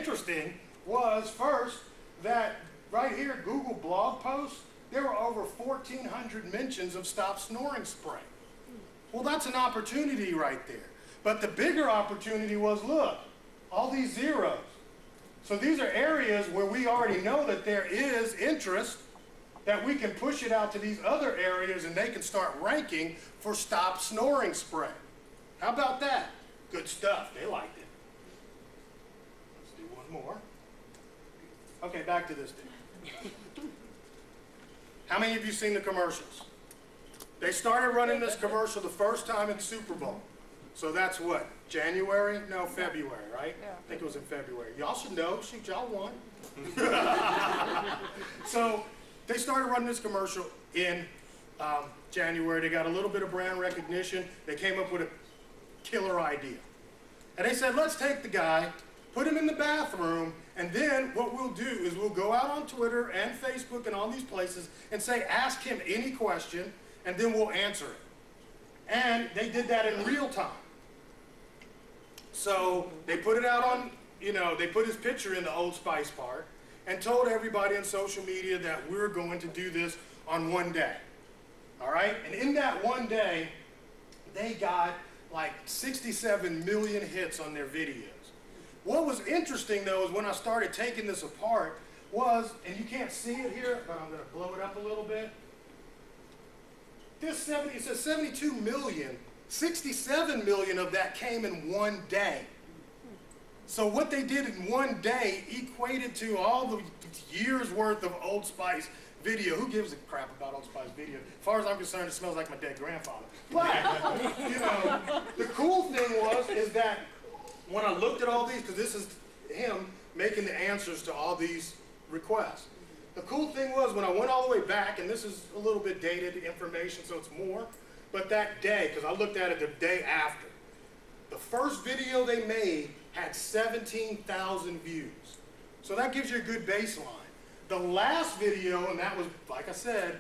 interesting was first that right here, Google blog posts, there were over 1,400 mentions of stop snoring spray. Well, that's an opportunity right there. But the bigger opportunity was, look, all these zeros. So these are areas where we already know that there is interest, that we can push it out to these other areas and they can start ranking for stop snoring spray. How about that? Good stuff. They liked it. Let's do one more. Okay, back to this thing. How many of you seen the commercials? They started running this commercial the first time in Super Bowl. So that's what? January? No, February, right? Yeah. I think it was in February. Y'all should know. Shoot, y'all won. So they started running this commercial in January. They got a little bit of brand recognition. They came up with a killer idea. And they said, let's take the guy, put him in the bathroom, and then what we'll do is we'll go out on Twitter and Facebook and all these places and say, ask him any question, and then we'll answer it. And they did that in real time. So they put it out on, they put his picture in the Old Spice part and told everybody on social media that we're going to do this on one day. All right? And in that one day, they got like 67 million hits on their videos. What was interesting though is when I started taking this apart was, and you can't see it here, but I'm going to blow it up a little bit. It says 72 million, 67 million of that came in one day. So what they did in one day equated to all the years worth of Old Spice video. Who gives a crap about Old Spice video? As far as I'm concerned, it smells like my dead grandfather. But, the cool thing is that when I looked at all these, because this is him making the answers to all these requests. The cool thing was when I went all the way back, and this is a little bit dated information, so it's more, but that day, because I looked at it the day after, the first video they made had 17,000 views. So that gives you a good baseline. The last video, and that was, like I said,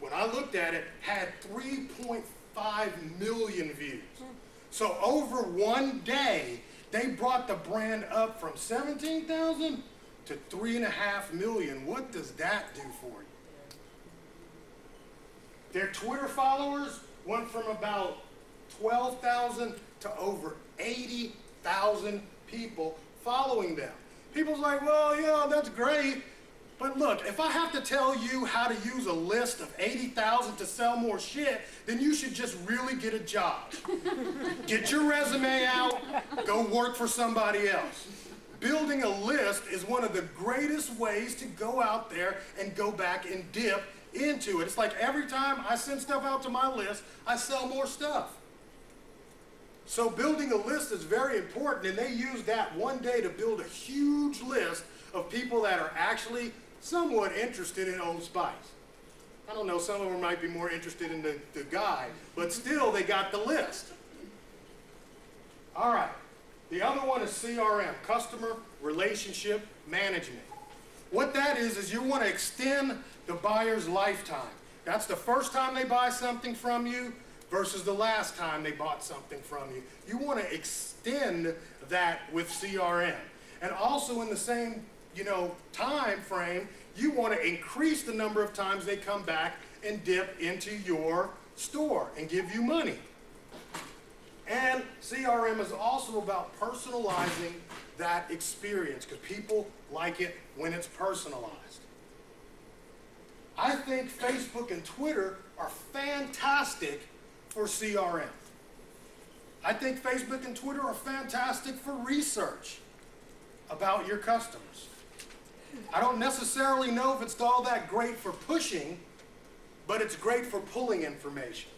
when I looked at it, had 3.5 million views. So over one day, they brought the brand up from 17,000 to 3.5 million. What does that do for you? Their Twitter followers went from about 12,000 to over 80,000 people following them. People's like, well, yeah, that's great. But look, if I have to tell you how to use a list of 80,000 to sell more shit, then you should just really get a job. Get your resume out, go work for somebody else. Building a list is one of the greatest ways to go out there and go back and dip into it. It's like every time I send stuff out to my list, I sell more stuff. So building a list is very important, and they use that one day to build a huge list of people that are actually somewhat interested in Old Spice. I don't know, some of them might be more interested in the guy, but still they got the list. All right. The other one is CRM, Customer Relationship Management. What that is you want to extend the buyer's lifetime. That's the first time they buy something from you versus the last time they bought something from you. You want to extend that with CRM. And also in the same, time frame, you want to increase the number of times they come back and dip into your store and give you money. And CRM is also about personalizing that experience because people like it when it's personalized. I think Facebook and Twitter are fantastic for CRM. I think Facebook and Twitter are fantastic for research about your customers. I don't necessarily know if it's all that great for pushing, but it's great for pulling information.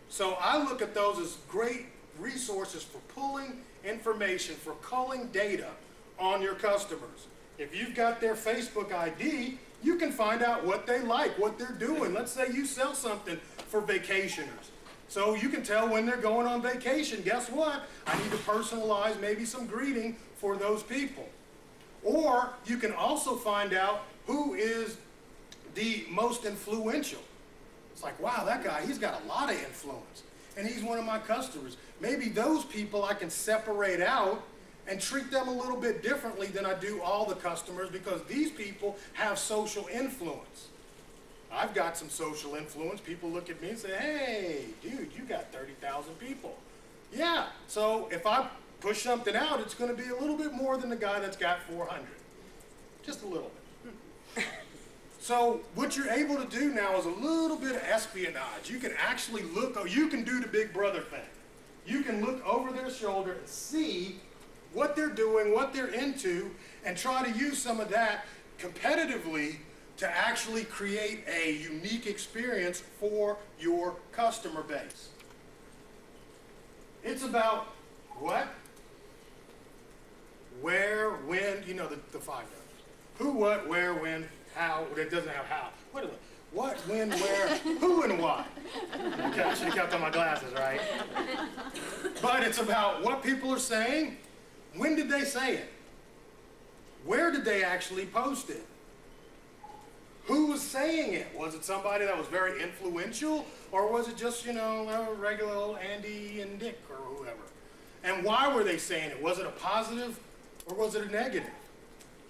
So I look at those as great resources for pulling information, for culling data on your customers. If you've got their Facebook ID, you can find out what they like, what they're doing. Let's say you sell something for vacationers. So you can tell when they're going on vacation. Guess what? I need to personalize maybe some greeting for those people. Or you can also find out who is the most influential. It's like, wow, that guy, he's got a lot of influence. And he's one of my customers. Maybe those people I can separate out and treat them a little bit differently than I do all the customers, because these people have social influence. I've got some social influence. People look at me and say, hey, dude, you got 30,000 people. Yeah, so if I push something out, it's going to be a little bit more than the guy that's got 400. Just a little bit. So what you're able to do now is a little bit of espionage. You can actually look, you can do the big brother thing. You can look over their shoulder and see what they're doing, what they're into, and try to use some of that competitively to actually create a unique experience for your customer base. It's about what, where, when, you know, the five W's. Who, what, where, when, how. It doesn't have how. What, when, where, who, and why. Okay, I should have kept on my glasses, right? But it's about what people are saying. When did they say it? Where did they actually post it? Who was saying it? Was it somebody that was very influential, or was it just, you know, a regular old Andy and Dick or whoever? And why were they saying it? Was it a positive or was it a negative?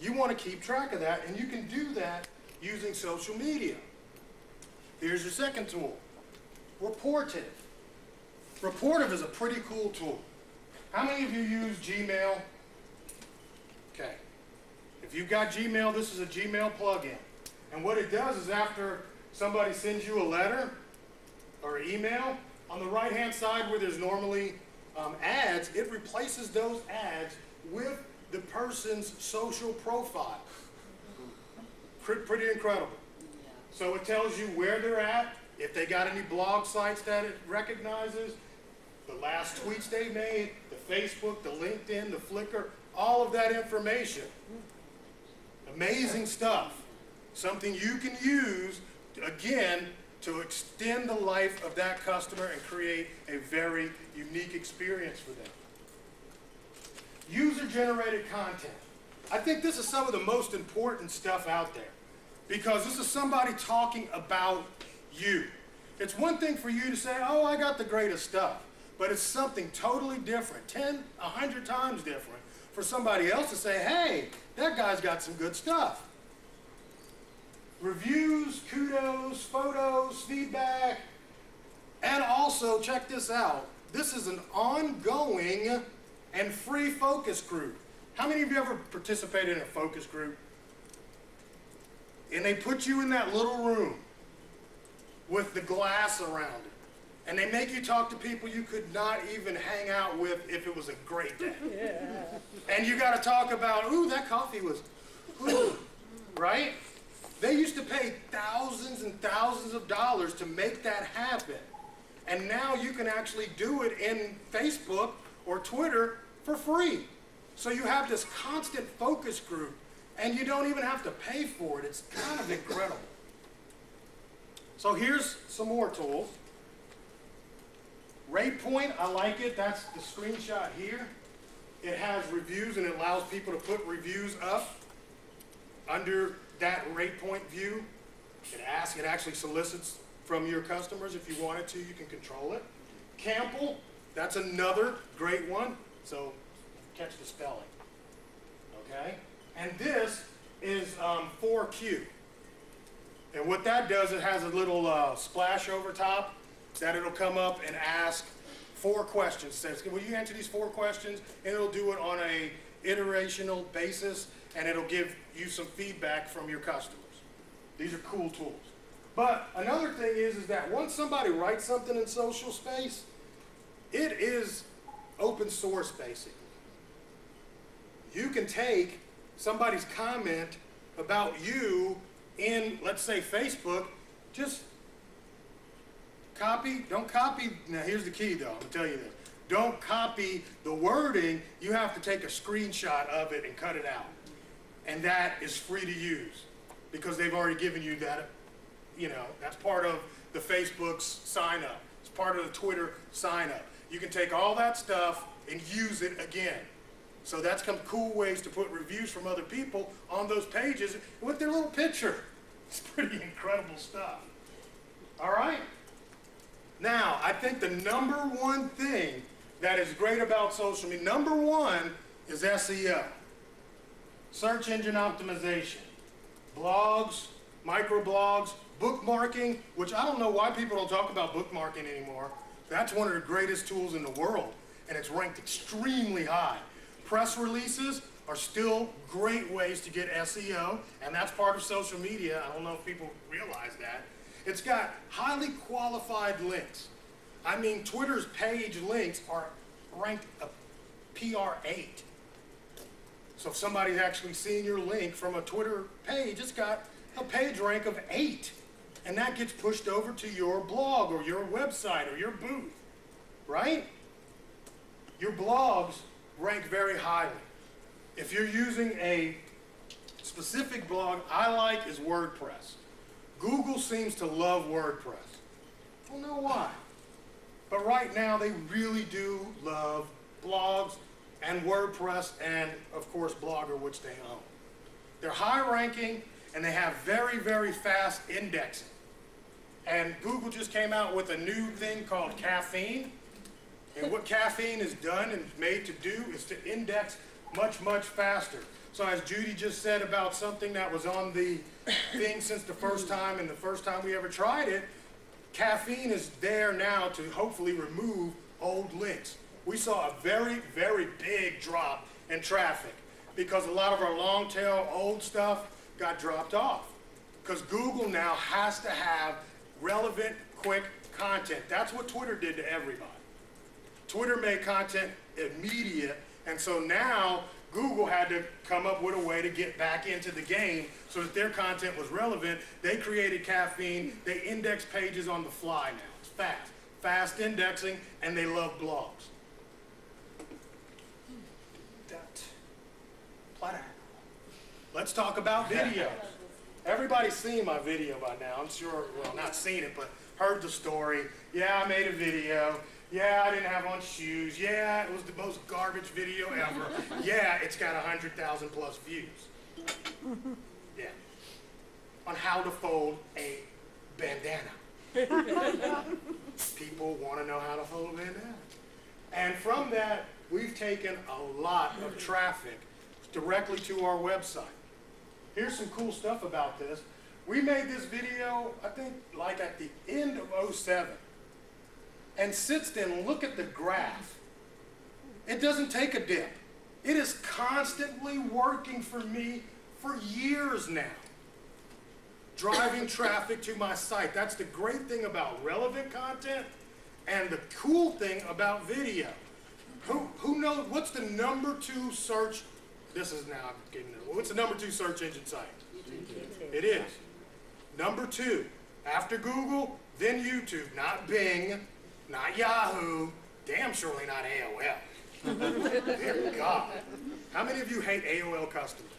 You want to keep track of that, and you can do that using social media. Here's your second tool, Reportive. Reportive is a pretty cool tool. How many of you use Gmail? Okay. If you've got Gmail, this is a Gmail plugin. And what it does is after somebody sends you a letter or email, on the right-hand side where there's normally ads, it replaces those ads with the person's social profile. Pretty incredible. Yeah. So it tells you where they're at, if they got any blog sites that it recognizes, the last tweets they made, the Facebook, the LinkedIn, the Flickr, all of that information. Amazing stuff. Something you can use, again, to extend the life of that customer and create a very unique experience for them. User-generated content. I think this is some of the most important stuff out there, because this is somebody talking about you. It's one thing for you to say, oh, I got the greatest stuff, but it's something totally different, 10, 100 times different, for somebody else to say, hey, that guy's got some good stuff. Reviews, kudos, photos, feedback, and also, check this out, this is an ongoing and free focus group. How many of you ever participated in a focus group? And they put you in that little room with the glass around it, and they make you talk to people you could not even hang out with if it was a great day. Yeah. And you got to talk about, ooh, that coffee was, ooh, right? They used to pay thousands and thousands of dollars to make that happen. And now you can actually do it in Facebook or Twitter for free. So you have this constant focus group, and you don't even have to pay for it. It's kind of incredible. So here's some more tools. Raypoint, I like it. That's the screenshot here. It has reviews, and it allows people to put reviews up under that Raypoint view. It actually solicits from your customers. If you wanted to, you can control it. Cample, that's another great one. So catch the spelling. Okay? And this is 4Q. And what that does, it has a little splash over top that it'll come up and ask 4 questions. It says, will you answer these 4 questions? And it'll do it on a iterational basis, and it'll give you some feedback from your customers. These are cool tools. But another thing is that once somebody writes something in social space, it is open source, basically. You can take somebody's comment about you in, let's say, Facebook, just copy, don't copy, now here's the key though, I'm going to tell you this. Don't copy the wording, you have to take a screenshot of it and cut it out. And that is free to use because they've already given you that, you know, that's part of the Facebook's sign up. It's part of the Twitter sign up. You can take all that stuff and use it again. So that's some cool ways to put reviews from other people on those pages with their little picture. It's pretty incredible stuff. All right? Now, I think the #1 thing that is great about social media, #1 is SEO, search engine optimization, blogs, microblogs, bookmarking, which I don't know why people don't talk about bookmarking anymore. That's one of the greatest tools in the world, and it's ranked extremely high. Press releases are still great ways to get SEO, and that's part of social media. I don't know if people realize that. It's got highly qualified links. I mean, Twitter's page links are ranked a PR 8. So if somebody's actually seeing your link from a Twitter page, it's got a page rank of 8. And that gets pushed over to your blog or your website or your booth, right? Your blogs rank very highly. If you're using a specific blog I like is WordPress. Google seems to love WordPress. I don't know why. But right now they really do love blogs and WordPress and, of course, Blogger, which they own. They're high ranking and they have very, very fast indexing. And Google just came out with a new thing called Caffeine. And what Caffeine is done and made to do is to index much, much faster. So as Judy just said about something that was on the thing since the first time and the first time we ever tried it, Caffeine is there now to hopefully remove old links. We saw a very, very big drop in traffic because a lot of our long tail old stuff got dropped off. Because Google now has to have relevant, quick content. That's what Twitter did to everybody. Twitter made content immediate, and so now Google had to come up with a way to get back into the game so that their content was relevant. They created Caffeine. They index pages on the fly now. It's fast. Fast indexing, and they love blogs. Let's talk about videos. Everybody's seen my video by now. I'm sure, well, not seen it, but heard the story. Yeah, I made a video. Yeah, I didn't have on shoes. Yeah, it was the most garbage video ever. Yeah, it's got 100,000 plus views. Yeah. On how to fold a bandana. People want to know how to fold a bandana. And from that, we've taken a lot of traffic directly to our website. Here's some cool stuff about this. We made this video, I think, like at the end of '07. And since then, look at the graph. It doesn't take a dip. It is constantly working for me for years now. Driving traffic to my site. That's the great thing about relevant content and the cool thing about video. Who knows, what's the #2 search? This is now getting it. What's the #2 search engine site? YouTube. It is. #2. After Google, then YouTube. Not Bing, not Yahoo, damn surely not AOL. Dear God. How many of you hate AOL customers?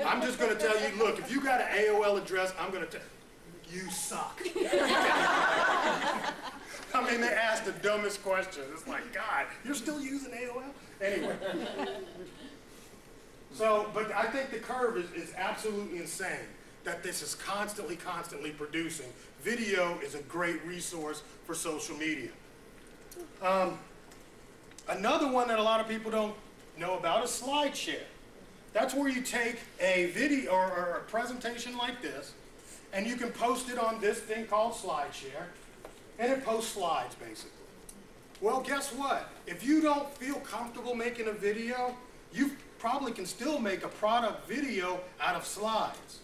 I'm just going to tell you, look, if you got an AOL address, I'm going to tell you, you suck. I mean, they ask the dumbest questions. It's like, God, you're still using AOL? Anyway. So, but I think the curve is absolutely insane that this is constantly producing. Video is a great resource for social media. Another one that a lot of people don't know about is SlideShare. That's where you take a video or a presentation like this, and you can post it on this thing called SlideShare, and it posts slides, basically. Well, guess what? If you don't feel comfortable making a video, you probably can still make a product video out of slides.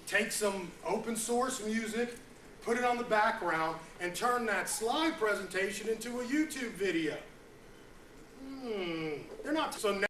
Take some open source music, put it on the background, and turn that slide presentation into a YouTube video. They're not so.